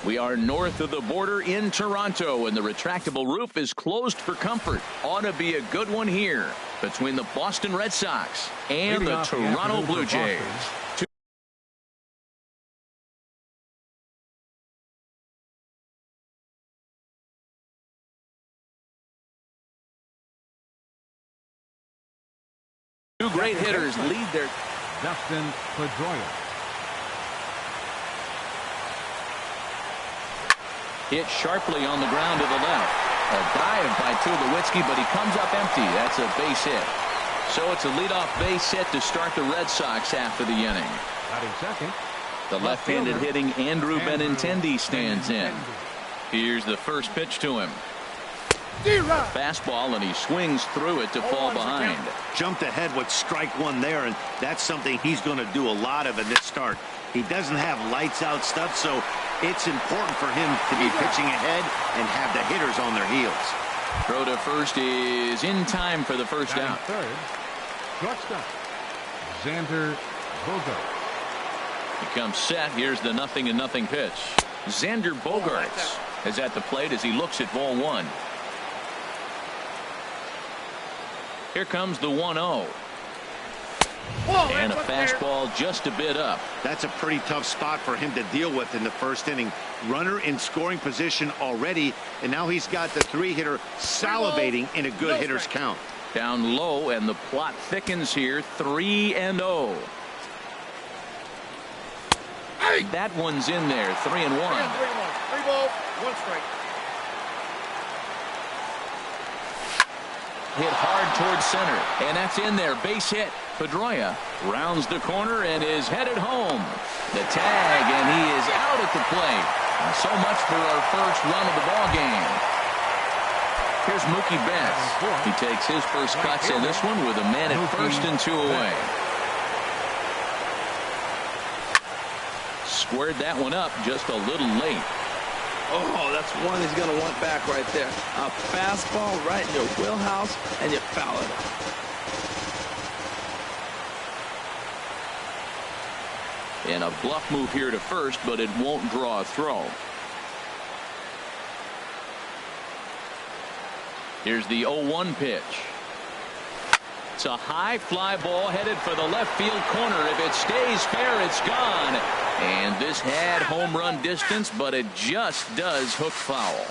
We are north of the border in Toronto, and the retractable roof is closed for comfort. Ought to be a good one here between the Boston Red Sox and the Toronto Blue Jays. Two great hitters lead their... Dustin Pedroia. Hit sharply on the ground to the left. A dive by Tulowitzki, but he comes up empty. That's a base hit. So it's a leadoff base hit to start the Red Sox after the inning. Batting second. The left-handed hitting Andrew Benintendi stands in. Here's the first pitch to him. Fastball, and he swings through it to fall behind. Jumped ahead with strike one there, and that's something he's going to do a lot of in this start. He doesn't have lights out stuff, so it's important for him to be pitching ahead and have the hitters on their heels. Throw to first is in time for the first out. Third, shortstop, Xander Bogaerts. He comes set. Here's the 0-0 pitch. Xander Bogaerts is at the plate as he looks at ball one. Here comes the 1-0. And a fastball just a bit up. That's a pretty tough spot for him to deal with in the first inning. Runner in scoring position already, and now he's got the three-hitter salivating in a good hitter's count. Down low, and the plot thickens here. 3-0. That one's in there. 3-1. 3 balls, 1 strike. Hit hard towards center, and that's in there. Base hit. Pedroia rounds the corner and is headed home. The tag, and he is out at the plate. So much for our first run of the ball game. Here's Mookie Betts. He takes his first cuts in this one with a man at first and 2 away. Squared that one up just a little late. Oh, that's one he's going to want back right there. A fastball right in your wheelhouse, and you foul it. And a bluff move here to first, but it won't draw a throw. Here's the 0-1 pitch. It's a high fly ball headed for the left field corner. If it stays fair, it's gone. And this had home run distance, but it just does hook foul.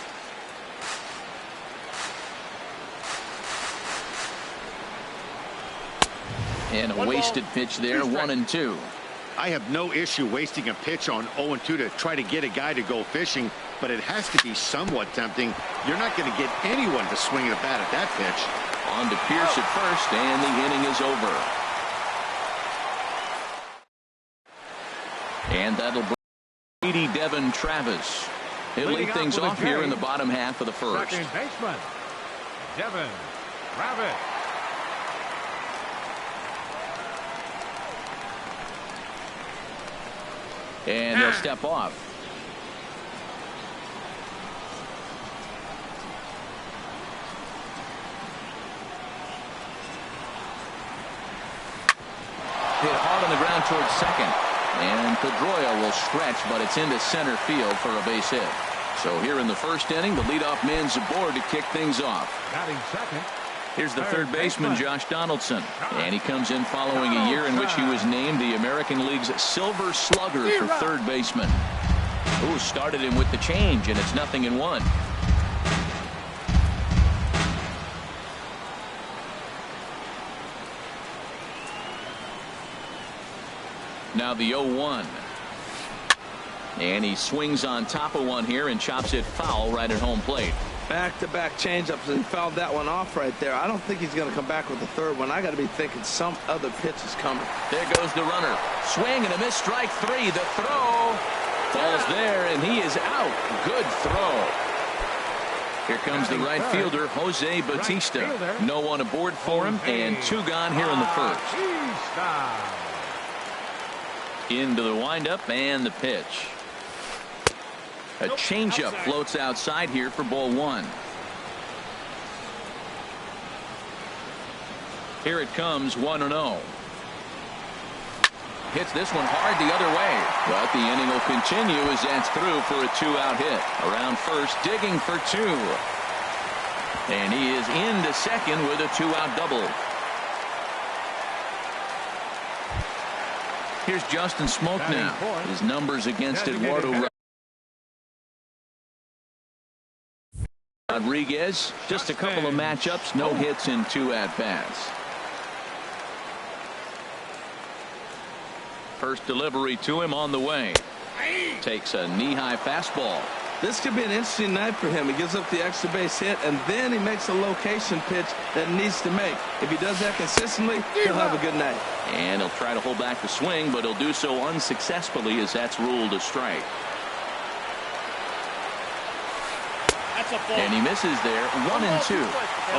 And a wasted pitch there, 1-2. I have no issue wasting a pitch on 0-2 to try to get a guy to go fishing, but it has to be somewhat tempting. You're not going to get anyone to swing a bat at that pitch. On to Pierce at first, and the inning is over. And that'll bring Brady Devin Travis. He'll lead things off here in the bottom half of the first. Second baseman, Devin Travis. And he'll step off. Hit hard on the ground towards second. And Pedroia will stretch, but it's into center field for a base hit. So here in the first inning, the leadoff man's aboard to kick things off. Batting second. Here's the third baseman, Josh Donaldson. And he comes in following a year in which he was named the American League's Silver Slugger for third baseman. Ooh, started him with the change, and it's 0-1. Now the 0-1. And he swings on top of one here and chops it foul right at home plate. Back-to-back changeups, and he fouled that one off right there. I don't think he's going to come back with the third one. I got to be thinking some other pitch is coming. There goes the runner. Swing and a miss, strike three. The throw falls there, and he is out. Good throw. Here comes the right fielder, Jose Bautista. No one aboard for him, and 2 gone here in the first. Into the windup and the pitch. A changeup floats outside here for ball 1. Here it comes, 1-0. hits this one hard the other way. But the inning will continue as that's through for a 2-out hit. Around first, digging for 2. And he is into second with a 2-out double. Here's Justin Smoke now. His numbers against Eduardo Rodriguez. Just a couple of matchups, no hits in 2 at-bats. First delivery to him on the way. Takes a knee-high fastball. This could be an interesting night for him. He gives up the extra base hit, and then he makes a location pitch that he needs to make. If he does that consistently, he'll have a good night. And he'll try to hold back the swing, but he'll do so unsuccessfully as that's ruled a strike. That's a ball. And he misses there, 1-2.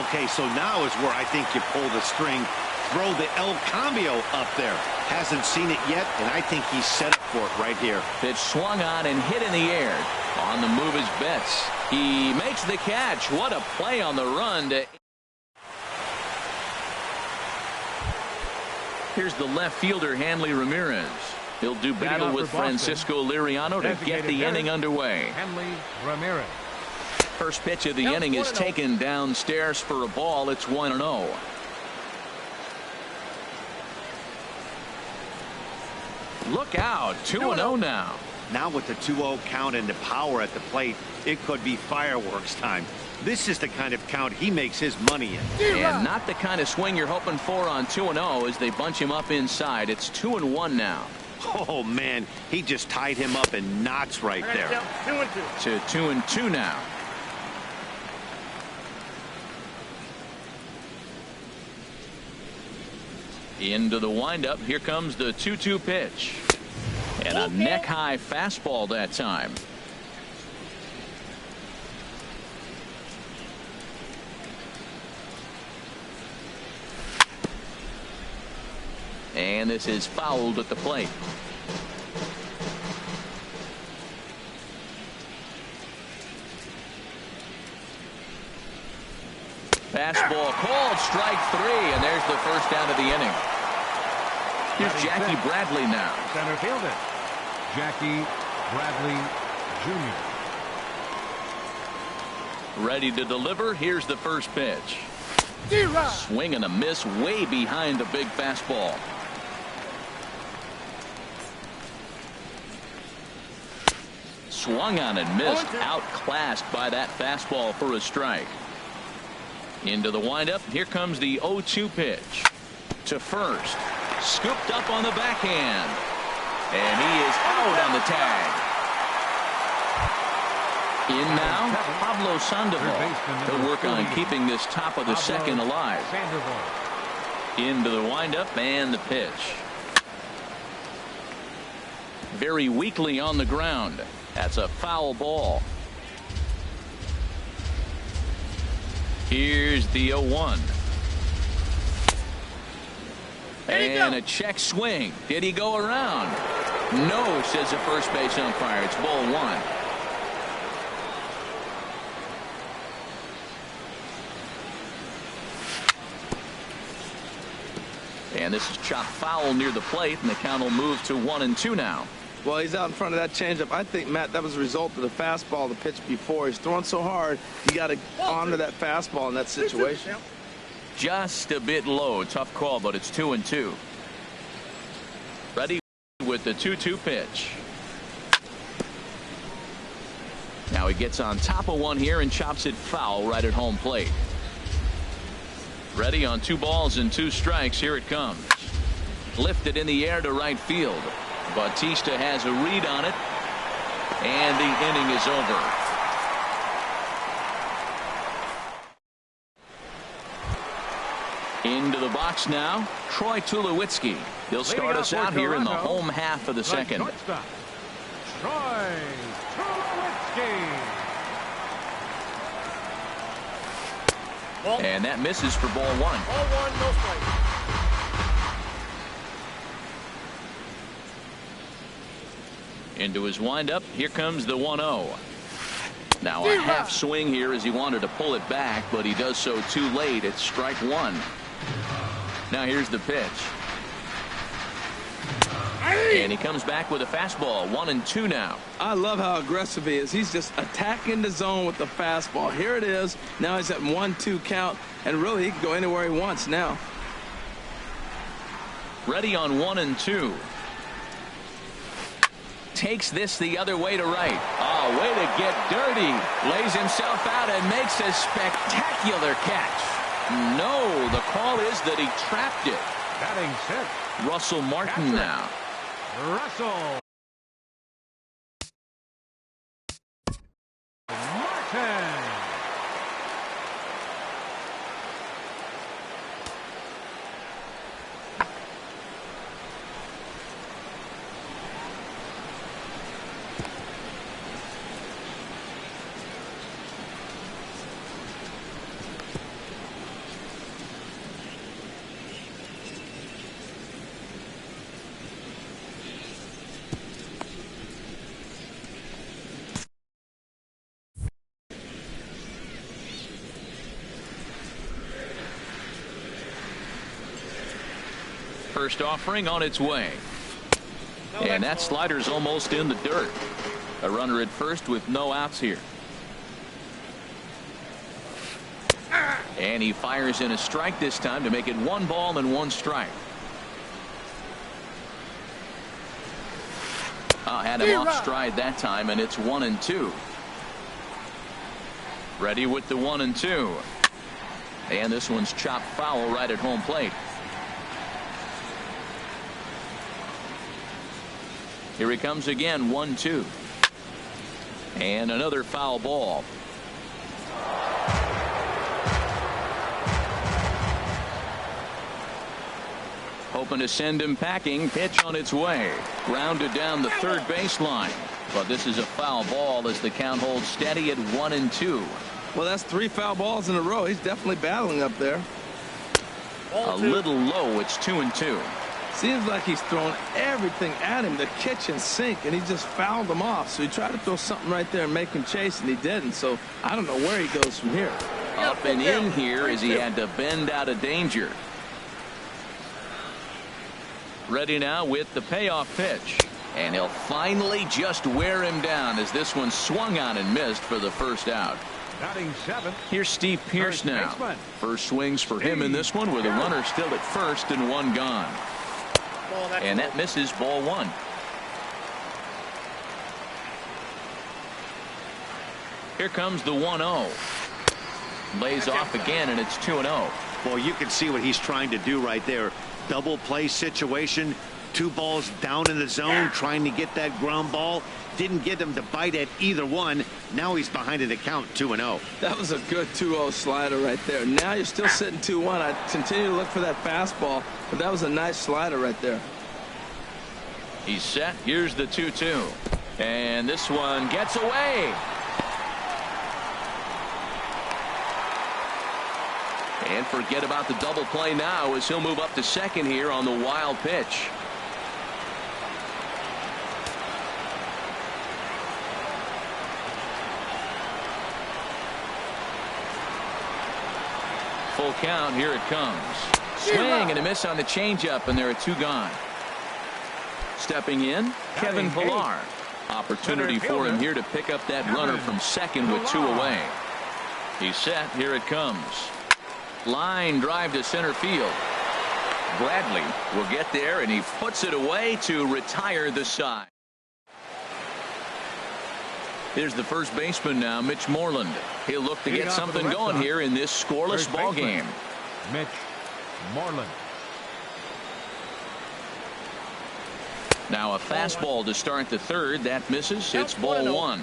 Okay, so now is where I think you pull the string. Throw the El Cambio up there. Hasn't seen it yet, and I think he's set up for it right here. Pitch swung on and hit in the air. On the move is Betts. He makes the catch. What a play on the run. Here's the left fielder, Hanley Ramirez. He'll do battle with Francisco Liriano to get the inning underway. Hanley Ramirez. First pitch of the inning is taken downstairs for a ball. It's 1-0. Look out, 2-0 now. Now with the 2-0 count and the power at the plate, it could be fireworks time. This is the kind of count he makes his money in. And not the kind of swing you're hoping for on 2-0 as they bunch him up inside. It's 2-1 now. Oh, man, he just tied him up in knots right there. 2-2. To 2-2 now. Into the windup. Here comes the 2-2 pitch. And a neck-high fastball that time. And this is fouled at the plate. Fastball called, strike 3, and there's the first out of the inning. Here's Jackie Bradley now. Center fielder, Jackie Bradley Jr. Ready to deliver. Here's the first pitch. Swing and a miss way behind the big fastball. Swung on and missed. Outclassed by that fastball for a strike. Into the windup. Here comes the 0-2 pitch. To first. Scooped up on the backhand. And he is out on the tag. In now, Pablo Sandoval. He'll work on keeping this top of the second alive. Into the windup and the pitch. Very weakly on the ground. That's a foul ball. Here's the 0-1. And a check swing. Did he go around? No, says the first base umpire. It's ball 1. And this is chopped foul near the plate, and the count will move to 1-2 now. Well, he's out in front of that changeup. I think, Matt, that was a result of the fastball, the pitch before. He's throwing so hard, you got to honor that fastball in that situation. Just a bit low. Tough call, but it's 2-2. Ready with the 2-2 pitch. Now he gets on top of one here and chops it foul right at home plate. Ready on 2 balls and 2 strikes. Here it comes. Lifted in the air to right field. Bautista has a read on it. And the inning is over. Into the box now, Troy Tulowitzki. He'll start us out here in the home half of the second. Troy Tulowitzki. And that misses for ball 1. Ball 1, no strike. Into his windup. Here comes the 1-0. Now a half swing here as he wanted to pull it back, but he does so too late. It's strike 1. Now here's the pitch. And he comes back with a fastball. 1-2 now. I love how aggressive he is. He's just attacking the zone with the fastball. Here it is. Now he's at 1-2 count. And really, he can go anywhere he wants now. Ready on 1-2. Takes this the other way to right. Oh, way to get dirty. Lays himself out and makes a spectacular catch. No, the call is that he trapped it. Batting sixth. Russell Martin now. Russell Martin. First offering on its way. And that slider's almost in the dirt. A runner at first with no outs here. And he fires in a strike this time to make it 1 ball and 1 strike. Had him off stride that time, and it's 1-2. Ready with the 1-2. And this one's chopped foul right at home plate. Here he comes again, 1-2. And another foul ball. Hoping to send him packing. Pitch on its way. Grounded down the third baseline. But this is a foul ball as the count holds steady at 1-2. Well, that's 3 foul balls in a row. He's definitely battling up there. A little low. It's 2-2. Seems like he's throwing everything at him, the kitchen sink, and he just fouled them off. So he tried to throw something right there and make him chase, and he didn't. So I don't know where he goes from here. Up and in here as he had to bend out of danger. Ready now with the payoff pitch. And he'll finally just wear him down as this one swung on and missed for the first out. Batting seventh. Here's Steve Pearce now. First swings for him in this one with a runner still at first and 1 gone. And that misses, ball 1. Here comes the 1-0. Lays off again, and it's 2-0. Well, you can see what he's trying to do right there. Double play situation. 2 balls down in the zone, trying to get that ground ball. Didn't get him to bite at either one. Now he's behind in the count, 2-0. That was a good 2-0 slider right there. Now you're still sitting 2-1. I continue to look for that fastball, but that was a nice slider right there. He's set. Here's the 2-2. And this one gets away. And forget about the double play now as he'll move up to second here on the wild pitch. Full count. Here it comes. Swing and a miss on the changeup, and there are 2 gone. Stepping in, Kevin Pillar. Opportunity for him here to pick up that runner from second with 2 away. He's set. Here it comes. Line drive to center field. Bradley will get there, and he puts it away to retire the side. Here's the first baseman now, Mitch Moreland. He'll look to get something going here in this scoreless ball game. Mitch Moreland. Now a fastball to start the third. That misses. It's ball 1.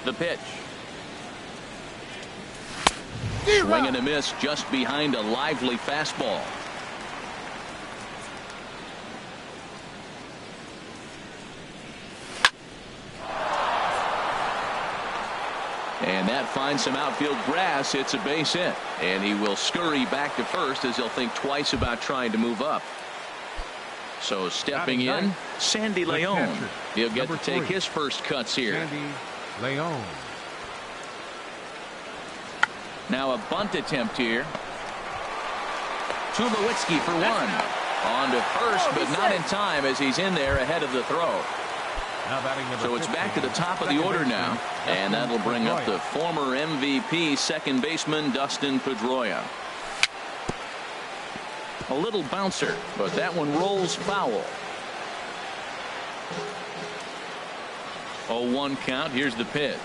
The pitch. Swing and a miss just behind a lively fastball. And that finds some outfield grass. It's a base hit. And he will scurry back to first as he'll think twice about trying to move up. So stepping in, Sandy Leon. He'll get to take his first cuts here. Sandy Leon. Now a bunt attempt here. Tulowitzki for 1. On to first, but not in time as he's in there ahead of the throw. Now batting number So it's 15, back to the top of the order now, and that'll bring up the former MVP second baseman Dustin Pedroia. A little bouncer, but that one rolls foul. 0-1 count. Here's the pitch.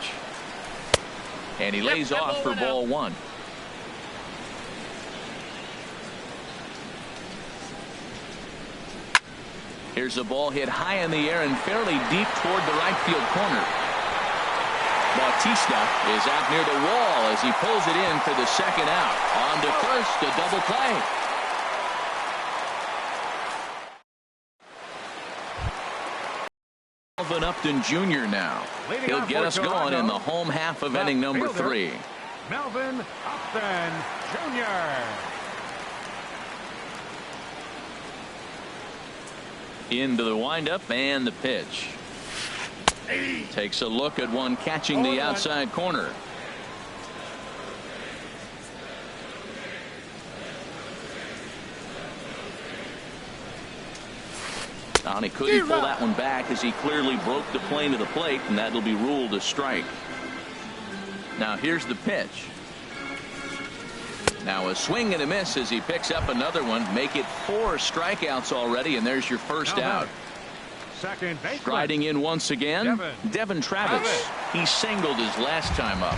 And he lays off for ball one. Here's a ball hit high in the air and fairly deep toward the right field corner. Bautista is out near the wall as he pulls it in for the second out. On to first, a double play. Melvin Upton Jr. now. He'll get us going in the home half of inning number 3. Melvin Upton Jr. Into the windup and the pitch. Takes a look at one catching the outside corner. And he couldn't pull that one back as he clearly broke the plane of the plate, and that'll be ruled a strike. Now here's the pitch. Now a swing and a miss as he picks up another one. Make it 4 strikeouts already, and there's your first out. Second baseman. Striding in once again, Devin Travis. He singled his last time up.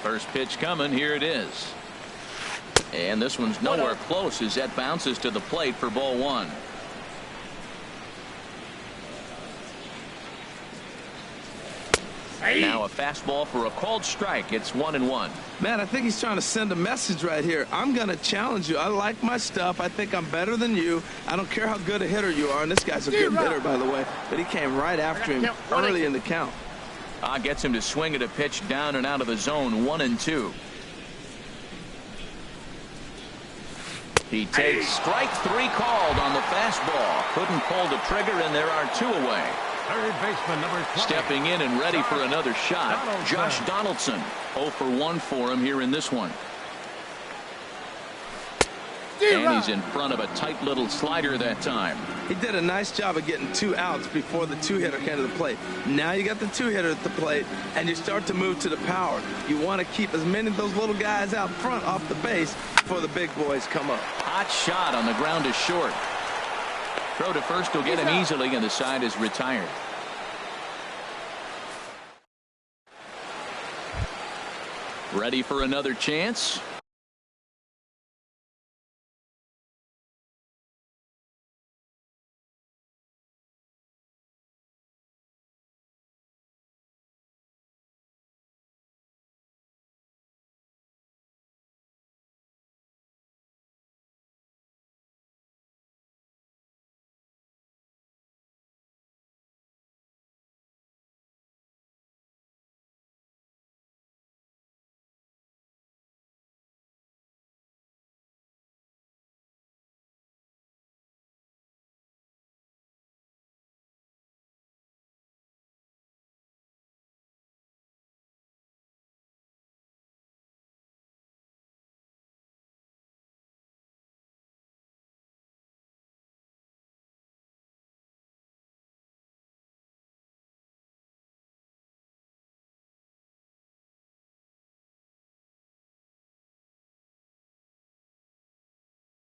First pitch coming. Here it is. And this one's nowhere close as that bounces to the plate for ball one. Now a fastball for a called strike. It's 1-1. Man, I think he's trying to send a message right here. I'm going to challenge you. I like my stuff. I think I'm better than you. I don't care how good a hitter you are. And this guy's a good hitter, by the way. But he came right after him early in the count. Gets him to swing at a pitch down and out of the zone. 1-2. He takes strike 3 called on the fastball. Couldn't pull the trigger, and there are 2 away. Third baseman number 20. Stepping in and ready for another shot. Josh Donaldson. 0 for 1 for him here in this one. And he's in front of a tight little slider that time. He did a nice job of getting 2 outs before the 2-hitter came to the plate. Now you got the 2-hitter at the plate, and you start to move to the power. You want to keep as many of those little guys out front off the base before the big boys come up. Hot shot on the ground is short. Throw to first will get him easily, and the side is retired. Ready for another chance.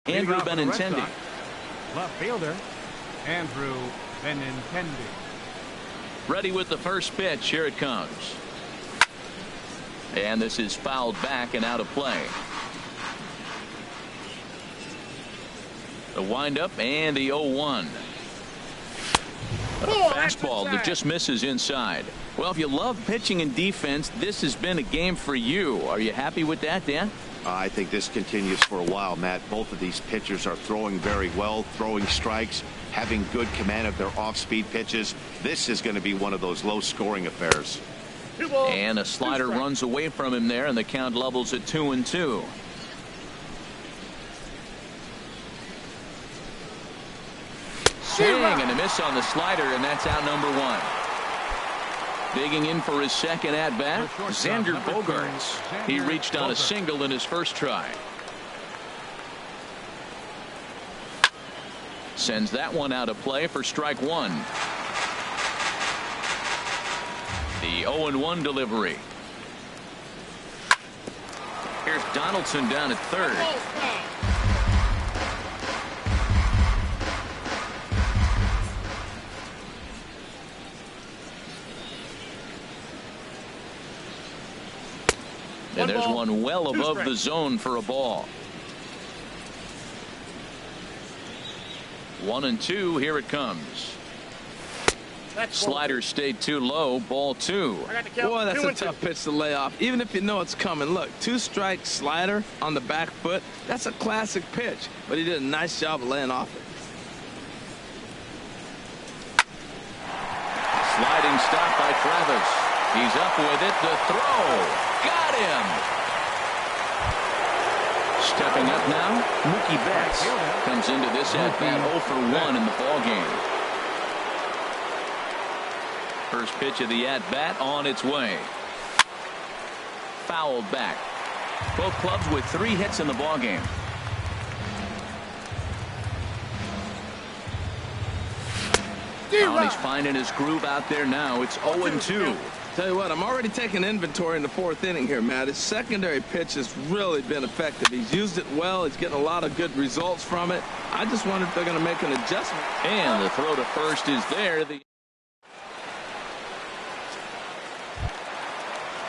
Andrew Benintendi. Left fielder, Andrew Benintendi. Ready with the first pitch. Here it comes. And this is fouled back and out of play. The windup and the 0-1. A fastball that just misses inside. Well, if you love pitching and defense, this has been a game for you. Are you happy with that, Dan? I think this continues for a while, Matt. Both of these pitchers are throwing very well, throwing strikes, having good command of their off-speed pitches. This is going to be one of those low-scoring affairs. And a slider runs away from him there, and the count levels at 2-2. Swing and a miss on the slider, and that's out number 1. Digging in for his second at-bat, Xander Bogaerts. He reached on a single in his first try. Sends that one out of play for strike one. The 0-1 delivery. Here's Donaldson down at third. And there's one well above the zone for a ball. 1-2. Here it comes. Slider stayed too low. Ball two. Boy, that's a tough pitch to lay off, even if you know it's coming. Look, 2-strike slider on the back foot. That's a classic pitch, but he did a nice job of laying off it. Sliding stop by Travis. He's up with it. The throw. Got him. Stepping up now, Mookie Betts comes into this at bat 0 for 1 in the ball game. First pitch of the at bat on its way. Fouled back. Both clubs with 3 hits in the ball game. He's finding his groove out there now. It's 0-2. Tell you what, I'm already taking inventory in the 4th inning here, Matt. His secondary pitch has really been effective. He's used it well. He's getting a lot of good results from it. I just wonder if they're going to make an adjustment. And the throw to first is there.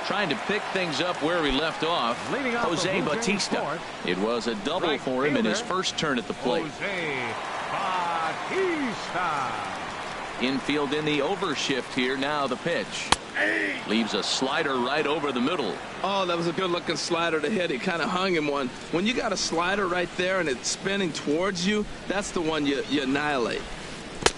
Trying to pick things up where he left off, Jose Bautista. It was a double for him in his first turn at the plate. Jose Bautista. Infield in the overshift here. Now the pitch. Leaves a slider right over the middle. Oh, that was a good-looking slider to hit. He kind of hung him one. When you got a slider right there and it's spinning towards you, that's the one you annihilate.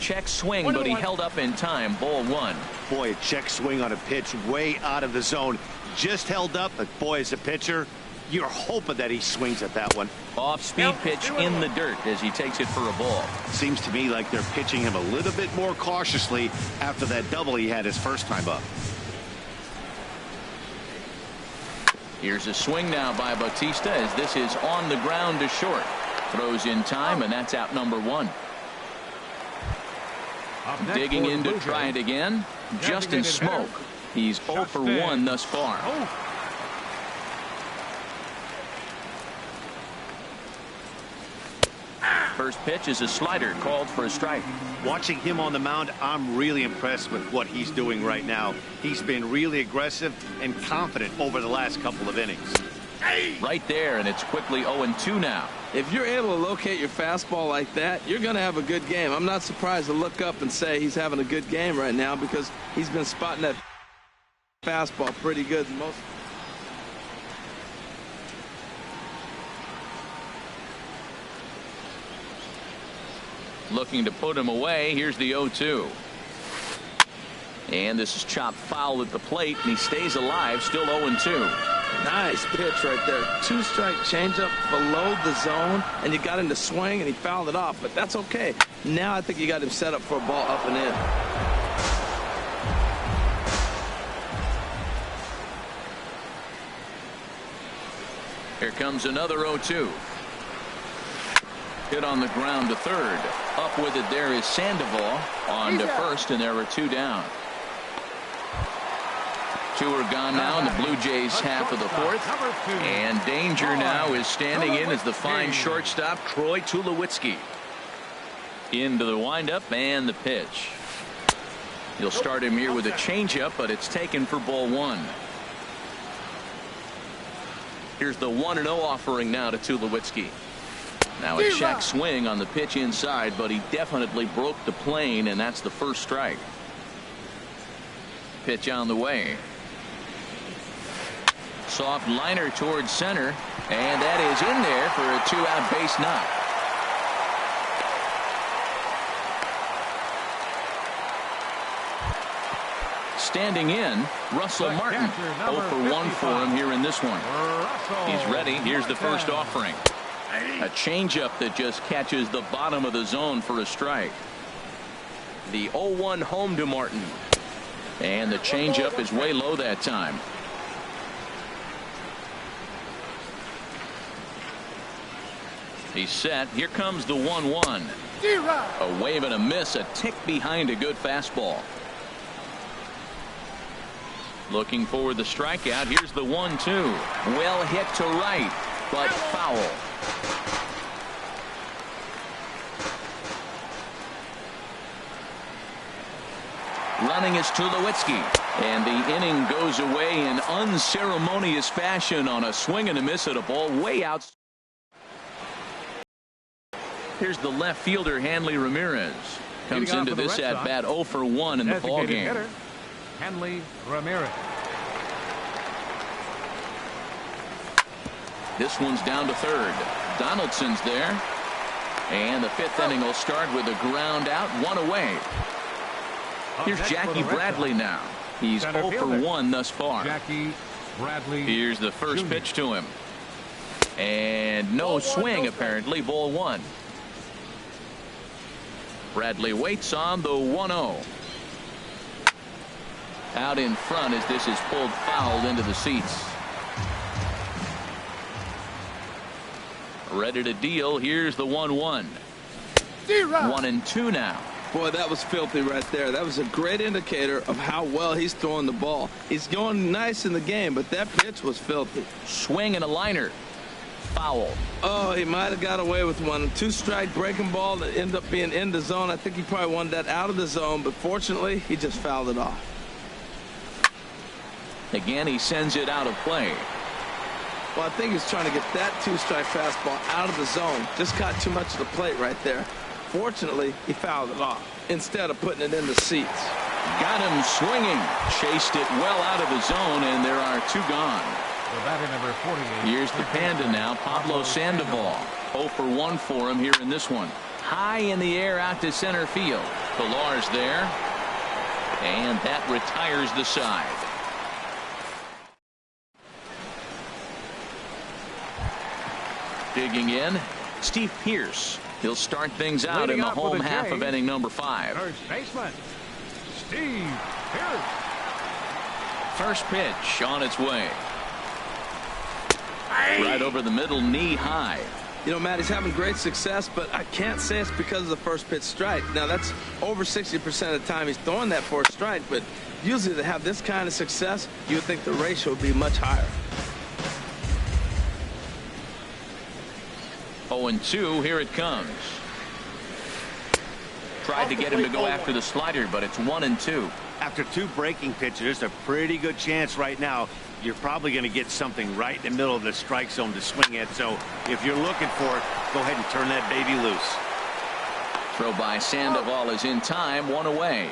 Check swing, but he held up in time. Ball one. Boy, a check swing on a pitch way out of the zone. Just held up, but boy, as a pitcher, you're hoping that he swings at that one. Off-speed pitch in the dirt as he takes it for a ball. Seems to me like they're pitching him a little bit more cautiously after that double he had his first time up. Here's a swing now by Bautista as this is on the ground to short. Throws in time, and that's out number 1. Digging in to try it again. Justin Smoke. He's 0 for 1 thus far. First pitch is a slider called for a strike. Watching him on the mound, I'm really impressed with what he's doing right now. He's been really aggressive and confident over the last couple of innings. Right there, and it's quickly 0-2 now. If you're able to locate your fastball like that, you're going to have a good game. I'm not surprised to look up and say he's having a good game right now because he's been spotting that fastball pretty good most. Looking to put him away. Here's the 0-2. And this is chopped foul at the plate, and he stays alive, still 0-2. Nice pitch right there. 2-strike changeup below the zone, and you got him to swing, and he fouled it off. But that's okay. Now I think you got him set up for a ball up and in. Here comes another 0-2. Hit on the ground to third. Up with it there is Sandoval. On to first, and there are 2 down. 2 are gone now in the Blue Jays half of the 4th. And danger now is standing in as the fine shortstop, Troy Tulowitzki. Into the windup and the pitch. You'll start him here with a changeup, but it's taken for ball 1. Here's the 1-0 offering now to Tulowitzki. Now a check swing on the pitch inside, but he definitely broke the plane, and that's the first strike. Pitch on the way. Soft liner towards center, and that is in there for a 2-out base knock. Standing in, Russell Martin. 0 for 1 for him here in this one. He's ready. Here's the first offering. A changeup that just catches the bottom of the zone for a strike. The 0-1 home to Martin. And the changeup is way low that time. He's set. Here comes the 1-1. A wave and a miss, a tick behind a good fastball. Looking for the strikeout. Here's the 1-2. Well hit to right, but foul. Running is Tulowitzki, and the inning goes away in unceremonious fashion on a swing and a miss at a ball way out. Here's the left fielder, Hanley Ramirez. Comes into this at bat 0 for 1 in the ball game. Hanley Ramirez. This one's down to third. Donaldson's there. And the fifth inning will start with a ground out, one away. Here's Jackie Bradley now. He's 0 for 1 thus far. Jackie Bradley. Here's the first pitch to him. And no swing, apparently. Ball 1. Bradley waits on the 1-0. Out in front as this is pulled foul into the seats. Ready to deal. Here's the 1-1. 1-2 now. Boy, that was filthy right there. That was a great indicator of how well he's throwing the ball. He's going nice in the game, but that pitch was filthy. Swing and a liner. Foul. Oh, he might have got away with one. 2-strike breaking ball that ended up being in the zone. I think he probably wanted that out of the zone, but fortunately, he just fouled it off. Again, he sends it out of play. Well, I think he's trying to get that 2-strike fastball out of the zone. Just caught too much of the plate right there. Fortunately, he fouled it off instead of putting it in the seats. Got him swinging. Chased it well out of the zone, and there are 2 gone. The batter number 48. Here's the Panda now, Pablo Sandoval. 0 for 1 for him here in this one. High in the air out to center field. Pilar's there. And that retires the side. Digging in, Steve Pearce. He'll start things out in the home half of inning number 5. First baseman, Steve Pearce. First pitch on its way. Right over the middle, knee high. You know, Matt, he's having great success, but I can't say it's because of the first pitch strike. Now, that's over 60% of the time he's throwing that for a strike, but usually to have this kind of success, you would think the ratio would be much higher. 0-2, here it comes. Tried to get him to go after the slider, but it's 1-2. After 2 breaking pitches, there's a pretty good chance right now you're probably going to get something right in the middle of the strike zone to swing at. So if you're looking for it, go ahead and turn that baby loose. Throw by Sandoval is in time, 1 away.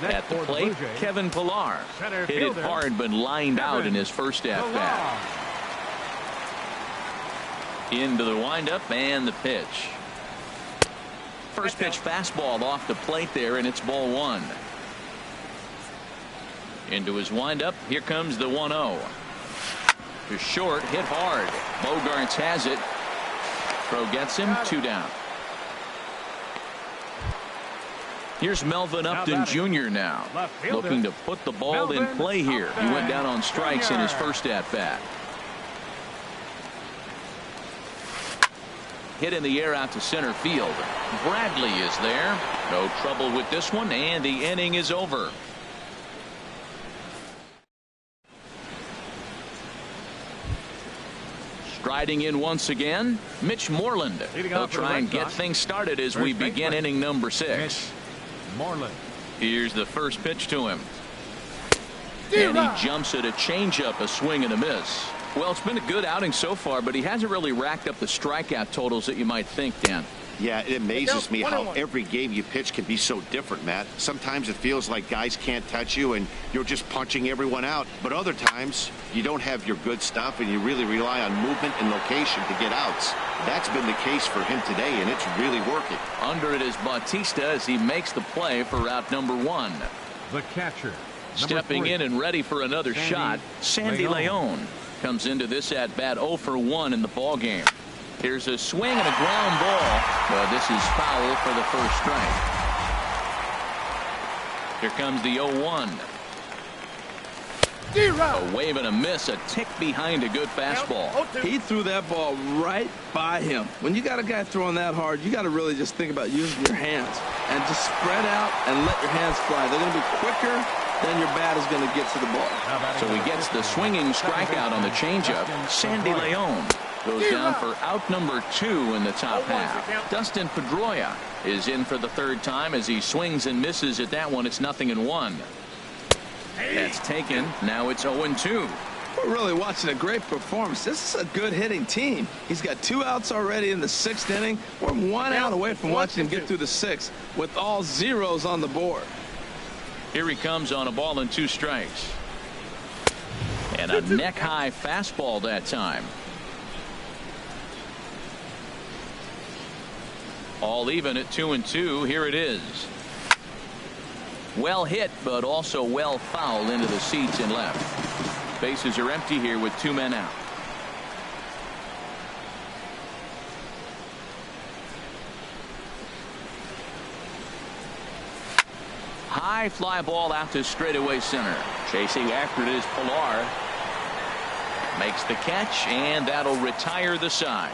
At the plate, Kevin Pilar. Hit it hard but lined out in his first at-bat. Into the windup and the pitch. First pitch fastball off the plate there, and it's ball 1. Into his windup. Here comes the 1-0. To short, hit hard. Bogarts has it. Throw gets him, 2 down. Here's Melvin Upton Jr. now, looking to put the ball in play here. He went down on strikes in his first at-bat. Hit in the air out to center field. Bradley is there. No trouble with this one, and the inning is over. Striding in once again, Mitch Moreland. He'll try and get things started as we begin inning number 6. Moreland. Here's the first pitch to him. And he jumps at a changeup, a swing and a miss. Well, it's been a good outing so far, but he hasn't really racked up the strikeout totals that you might think, Dan. Yeah, it amazes me how every game you pitch can be so different, Matt. Sometimes it feels like guys can't touch you and you're just punching everyone out. But other times you don't have your good stuff and you really rely on movement and location to get outs. That's been the case for him today, and it's really working. Under it is Bautista as he makes the play for route number 1. The catcher. Stepping in and ready for another shot, Sandy Leon comes into this at bat 0 for 1 in the ball game. Here's a swing and a ground ball, but this is foul for the first strike. Here comes the 0-1. A wave and a miss, a tick behind a good fastball. He threw that ball right by him. When you got a guy throwing that hard, you got to really just think about using your hands and just spread out and let your hands fly. They're going to be quicker than your bat is going to get to the ball. So he gets the swinging strikeout on the changeup. Sandy Leon goes down for out number 2 in the top half. Dustin Pedroia is in for the 3rd time as he swings and misses at that one. It's 0-1. That's taken. Now it's 0-2. We're really watching a great performance. This is a good hitting team. He's got 2 outs already in the 6th inning. We're 1 out away from watching him get through the 6th with all zeros on the board. Here he comes on a ball and 2 strikes. And a neck-high fastball that time. All even at 2-2. Here it is. Well hit, but also well fouled into the seats and left. Bases are empty here with 2 men out. High fly ball out to straightaway center. Chasing after it is Pilar. Makes the catch, and that'll retire the side.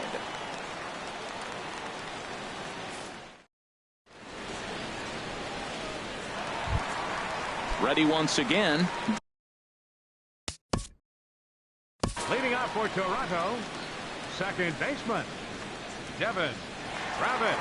Ready once again. Leading off for Toronto, second baseman, Devin Rabbit.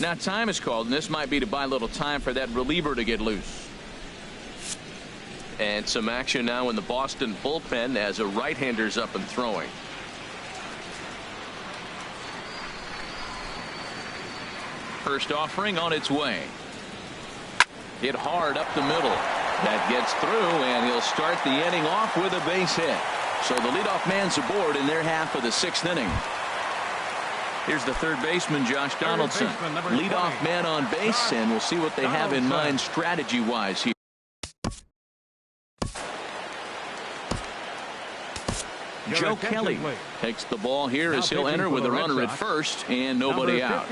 Now time is called, and this might be to buy a little time for that reliever to get loose. And some action now in the Boston bullpen as a right-hander's up and throwing. First offering on its way. Hit hard up the middle. That gets through, and he'll start the inning off with a base hit. So the leadoff man's aboard in their half of the 6th inning. Here's the 3rd baseman, Josh Donaldson. Leadoff man on base, and we'll see what they have in mind strategy-wise here. Joe Kelly takes the ball here as he'll enter with a runner at first and nobody out.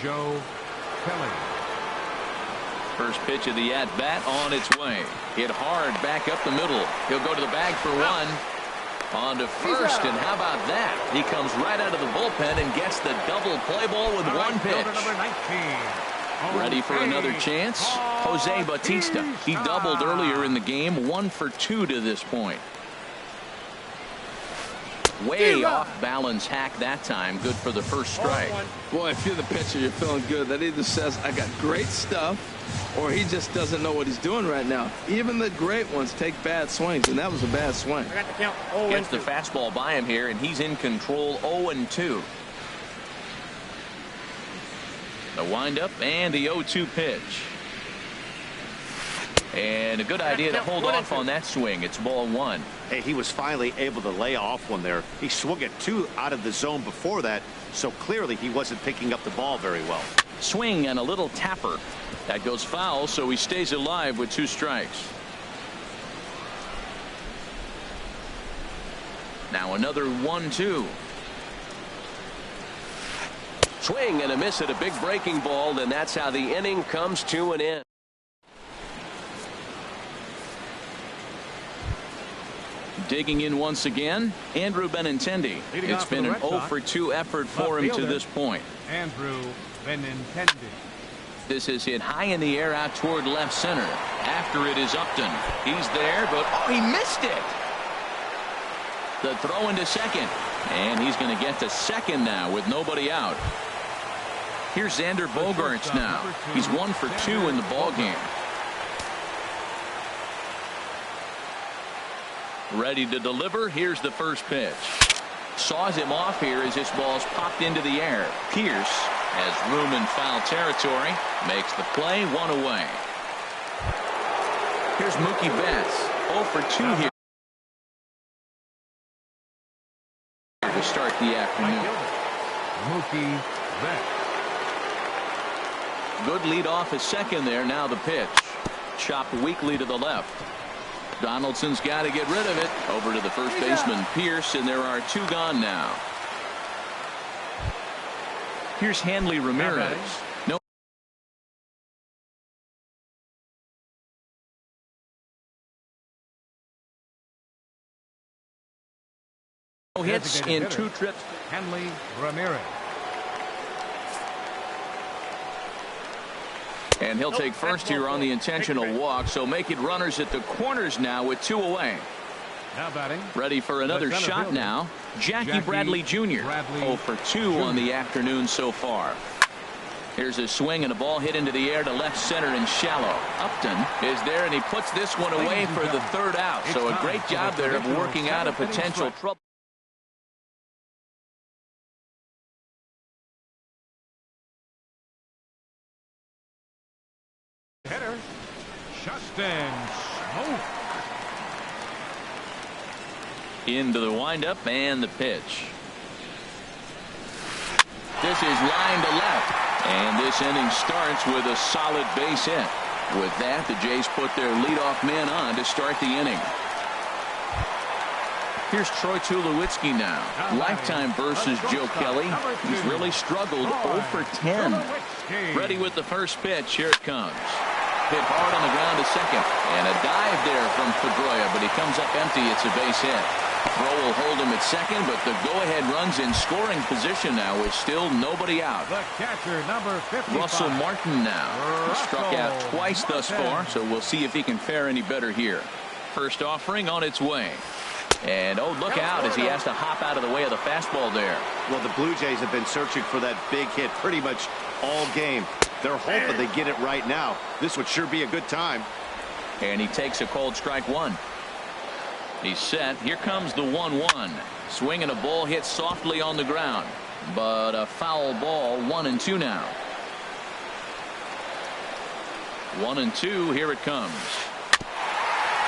Joe Kelly. First pitch of the at-bat on its way. Hit hard back up the middle. He'll go to the bag for 1. On to first, and how about that? He comes right out of the bullpen and gets the double play ball with 1 pitch. Ready for another chance? Jose Bautista. He doubled earlier in the game, 1 for 2 to this point. Way off balance hack that time. Good for the first strike. Boy, if you're the pitcher, you're feeling good. That either says I got great stuff, or he just doesn't know what he's doing right now. Even the great ones take bad swings, and that was a bad swing. I got the count. Gets the fastball by him here, and he's in control. 0-2. The windup and the 0-2 pitch. And a good idea to hold off on that swing. It's ball 1. Hey, he was finally able to lay off one there. He swung at 2 out of the zone before that, so clearly he wasn't picking up the ball very well. Swing and a little tapper. That goes foul, so he stays alive with 2 strikes. Now another 1-2. Swing and a miss at a big breaking ball, and that's how the inning comes to an end. Digging in once again, Andrew Benintendi. It's been an 0 for 2 effort for him to this point. Andrew Benintendi. This is hit high in the air out toward left center. After it is Upton. He's there, but he missed it. The throw into second, and he's going to get to second now with nobody out. Here's Xander Bogaerts now. He's 1 for 2 in the ball game. Ready to deliver. Here's the first pitch. Saws him off here as this ball's popped into the air. Pierce has room in foul territory. Makes the play, 1 away. Here's Mookie Betts. 0 for 2 here to start the afternoon. Mookie Vet. Good lead off at second there. Now the pitch. Chopped weakly to the left. Donaldson's got to get rid of it. Over to the first baseman, Pierce, and there are 2 gone now. Here's Hanley Ramirez. No hits in 2 trips. Hanley Ramirez. And he'll take first here on the intentional walk, so make it runners at the corners now with 2 away. Now batting. Ready for another shot fielder. now. Jackie Bradley Jr. 0 for 2 on the afternoon so far. Here's a swing and a ball hit into the air to left center and shallow. Upton is there, and he puts this one away for the 3rd out. So a great job there of working out a potential trouble. Hitter. Justin Smoke. Into the windup and the pitch. This is line to left. And this inning starts with a solid base hit. With that, the Jays put their leadoff man on to start the inning. Here's Troy Tulowitzki now. Lifetime versus Joe Kelly. He's really struggled 0 for 10. Ready with the first pitch. Here it comes. Hit hard on the ground to second. And a dive there from Pedroia, but he comes up empty. It's a base hit. Throw will hold him at second, but the go-ahead run's in scoring position now with still nobody out. The catcher, number 55. Russell Martin now. He struck out twice thus far, so we'll see if he can fare any better here. First offering on its way. And oh, look out as he has to hop out of the way of the fastball there. Well, the Blue Jays have been searching for that big hit pretty much all game. They're hoping they get it right now. This would sure be a good time. And he takes a cold strike 1. He's set. Here comes the 1-1. Swing and a ball hit softly on the ground. But a foul ball. 1-2 now. 1-2. Here it comes.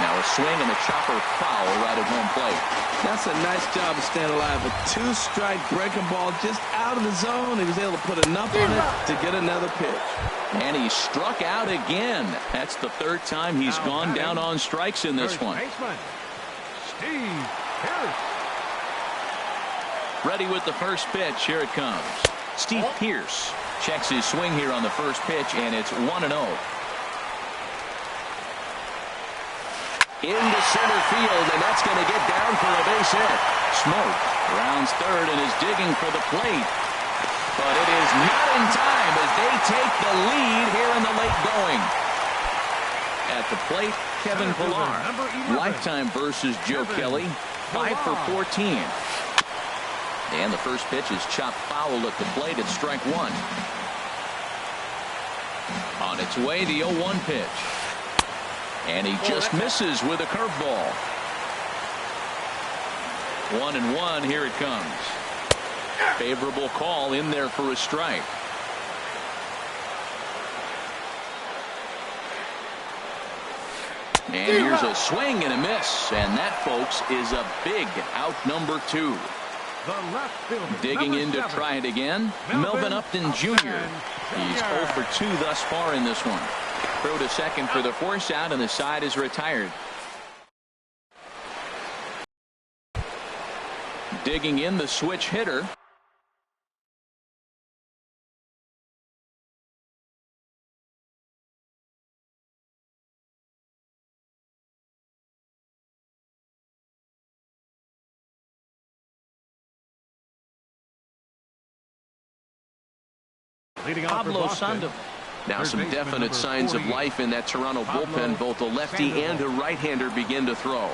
Now a swing and a chopper foul right at home plate. That's a nice job of staying alive. A 2-strike breaking ball just out of the zone. He was able to put enough on it to get another pitch. And he struck out again. That's the 3rd time he's gone down on strikes in this one. Steve Pierce. Ready with the first pitch. Here it comes. Steve Pierce checks his swing here on the first pitch, and it's 1-0. Into center field, and that's going to get down for a base hit. Smoke rounds 3rd and is digging for the plate. But it is not in time as they take the lead here in the late going. At the plate, Kevin Pillar. Lifetime versus Joe Kelly. 5 for 14. And the first pitch is chopped foul at the plate at strike 1. On its way, the 0-1 pitch. And he just misses with a curveball. 1-1. Here it comes. Favorable call in there for a strike. And here's a swing and a miss. And that, folks, is a big out number 2. Digging in to try it again. Melvin Upton Jr. He's 0 for 2 thus far in this one. Throw to second for the force out, and the side is retired. Digging in the switch hitter. Pablo Sandoval. Now some definite signs of life in that Toronto bullpen. Both a lefty and a right-hander begin to throw.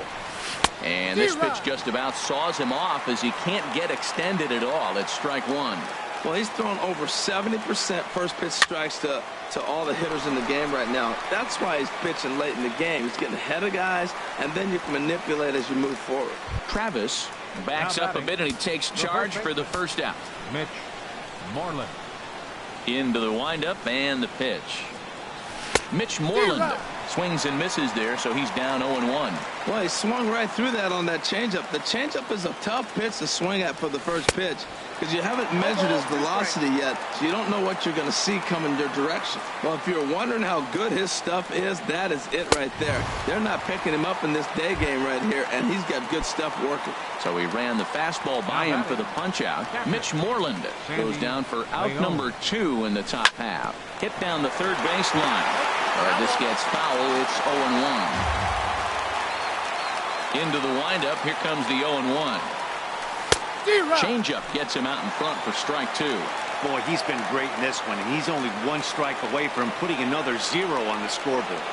And this pitch just about saws him off as he can't get extended at all. It's strike 1. Well, he's thrown over 70% first pitch strikes to all the hitters in the game right now. That's why he's pitching late in the game. He's getting ahead of guys, and then you can manipulate as you move forward. Travis backs up a bit, and he takes charge for the first out. Mitch Moreland. Into the windup and the pitch. Mitch Moreland swings and misses there, so he's down 0-1. Well, he swung right through that on that changeup. The changeup is a tough pitch to swing at for the first pitch because you haven't measured his velocity yet, so you don't know what you're going to see coming your direction. Well, if you're wondering how good his stuff is, that is it right there. They're not picking him up in this day game right here, and he's got good stuff working. So he ran the fastball by him for the punch-out. Mitch Moreland goes down for out number 2 in the top half. Hit down the third baseline. This gets foul. It's 0-1. Into the windup. Here comes the 0-1. Changeup gets him out in front for strike 2. Boy, he's been great in this one, and he's only 1 strike away from putting another 0 on the scoreboard.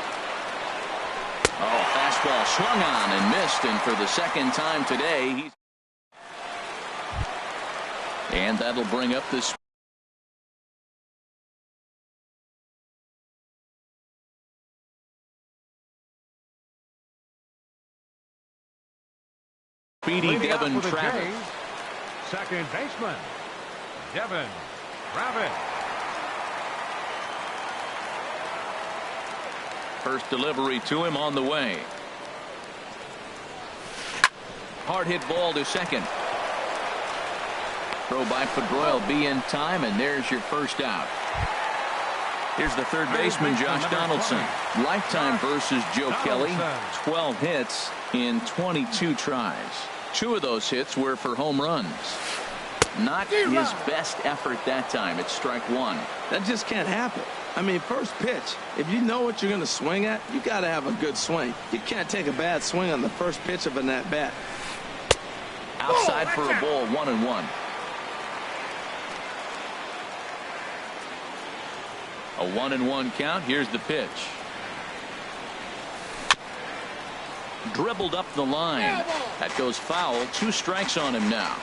Oh, fastball swung on and missed, and for the second time today, and that'll bring up this. Speedy Devin Travis. Second baseman, Devin Travis. First delivery to him on the way. Hard hit ball to second. Throw by Pedroia will be in time, and there's your first out. Here's the third baseman, Josh Donaldson. Lifetime versus Joe Kelly. 12 hits in 22 tries. 2 of those hits were for home runs. Not his best effort that time. It's strike 1. That just can't happen. I mean, first pitch, if you know what you're going to swing at, you got to have a good swing. You can't take a bad swing on the first pitch of an at-bat. Outside for a ball, 1-1. A 1-1 count. Here's the pitch. Dribbled up the line. That goes foul. 2 strikes on him now.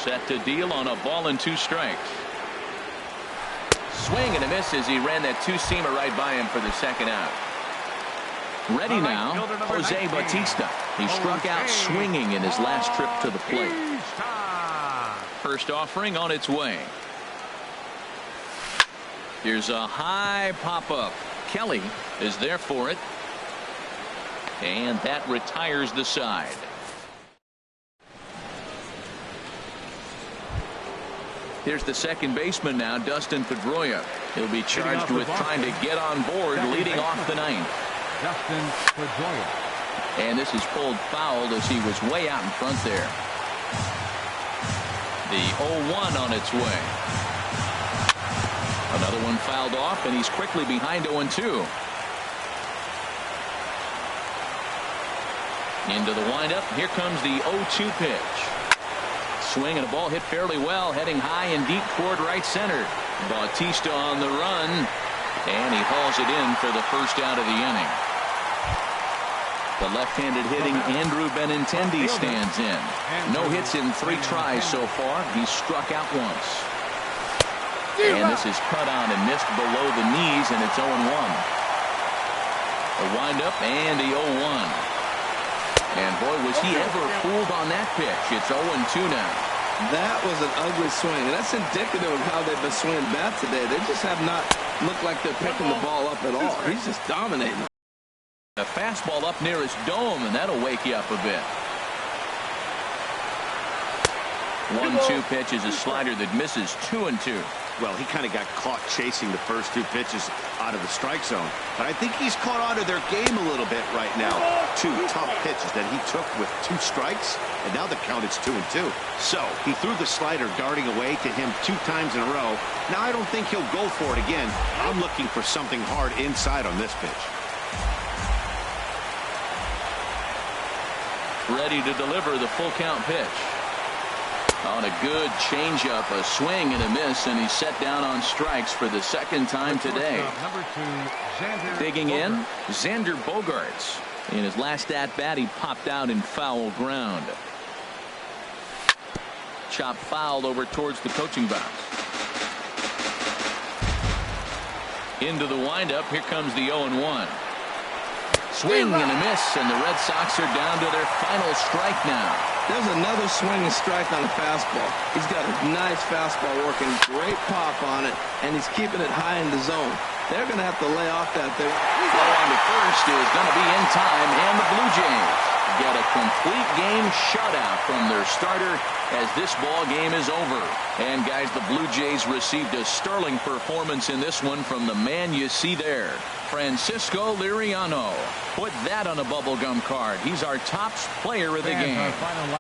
Set to deal on a ball and 2 strikes. Swing and a miss as he ran that 2-seamer right by him for the second out. Ready now, Jose Bautista. He struck out swinging in his last trip to the plate. First offering on its way. Here's a high pop-up. Kelly is there for it. And that retires the side. Here's the second baseman now, Dustin Pedroia. He'll be charged with trying to get on board leading off the 9th. Dustin Pedroia. And this is pulled fouled as he was way out in front there. The 0-1 on its way. Another one fouled off, and he's quickly behind 0-2. Into the windup. Here comes the 0-2 pitch. Swing and a ball hit fairly well, heading high and deep toward right center. Bautista on the run, and he hauls it in for the first out of the inning. The left-handed hitting Andrew Benintendi stands in. No hits in 3 tries so far. He's struck out once. And this is cut on and missed below the knees, and it's 0-1. A windup and the 0-1. And boy, was he ever fooled on that pitch. It's 0-2 now. That was an ugly swing, and that's indicative of how they've been swinging bat today. They just have not looked like they're picking the ball up at all. He's just dominating. A fastball up near his dome, and that'll wake you up a bit. 1-2 pitch is a slider that misses 2-2. Well, he kind of got caught chasing the first 2 pitches out of the strike zone. But I think he's caught on to their game a little bit right now. 2 tough pitches that he took with 2 strikes, and now the count is 2-2. So he threw the slider darting away to him 2 times in a row. Now I don't think he'll go for it again. I'm looking for something hard inside on this pitch. Ready to deliver the full count pitch. On a good changeup, a swing and a miss, and he's set down on strikes for the second time today. Number 2, Xander Digging in, Bogaerts. Xander Bogaerts. In his last at-bat, he popped out in foul ground. Chop fouled over towards the coaching box. Into the windup, here comes the 0-1. Swing and a miss, and the Red Sox are down to their final strike now. There's another swing and strike on the fastball. He's got a nice fastball working, great pop on it, and he's keeping it high in the zone. They're going to have to lay off that thing. Throw on to first is going to be in time, and the Blue Jays get a complete game shutout from their starter as this ball game is over. And guys, the Blue Jays received a sterling performance in this one from the man you see there, Francisco Liriano. Put that on a bubblegum card. He's our top player of the game.